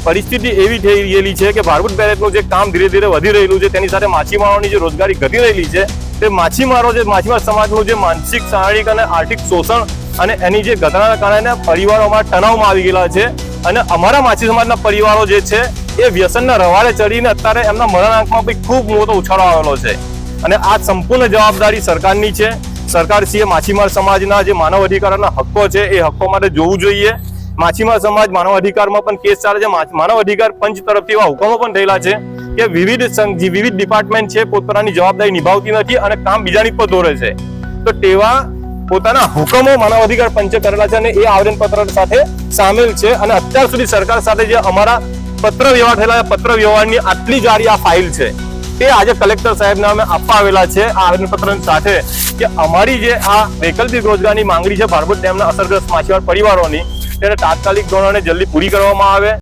પરિસ્થિતિ એવી થઈ ગયેલી છે કે ભારભૂત બેરેજનું જે કામ ધીરે ધીરે વધી રહેલું છે, તેની સાથે માછીમારોની જે રોજગારી ઘટી રહેલી છે, તે માછીમાર સમાજનું જે માનસિક, શારીરિક અને આર્થિક શોષણ અને એની જે ઘટનાના કારણે પરિવારોમાં તણાવમાં આવી ગયેલા છે. અને અમારા માછી સમાજના પરિવારો જે છે એ વ્યસનના રવાડે ચડીને અત્યારે એમના મરણાંકમાં બી ખૂબ મોટો ઉછાળો આવેલો છે. અને આ સંપૂર્ણ જવાબદારી સરકારની છે. સરકારશ્રીએ માછીમાર સમાજના જે માનવ અધિકારના હક્કો છે એ હક્કો માટે જોવું જોઈએ. માછીમાર સમાજ માનવ અધિકારમાં પણ કેસ ચાલે છે. માનવ અધિકાર પંચ તરફથી એવા હુકમો પણ થયેલા છે કે વિવિધ ડિપાર્ટમેન્ટ છે પોતાની જવાબદારી નિભાવતી નથી અને કામ બીજાની પર દોરે છે. તો તેવા પોતાના હુકમો માનવ અધિકાર પંચે કરેલા છે અને એ આવેદન પત્ર સાથે સામેલ છે. અને અત્યાર સુધી સરકાર સાથે જે અમારા પત્ર વ્યવહાર થયેલા પત્ર વ્યવહારની આટલી જાડી આ ફાઇલ છે તે આજે કલેક્ટર સાહેબને અમે આપવા આવેલા છે આ આવેદન પત્ર સાથે કે અમારી જે આ વૈકલ્પિક રોજગારની માંગણી છે ભારભૂત ડેમના અસરગ્રસ્ત માછીમાર પરિવારોની તેને તાત્કાલિક ધોરણે જલ્દી પૂરી કરવામાં આવે.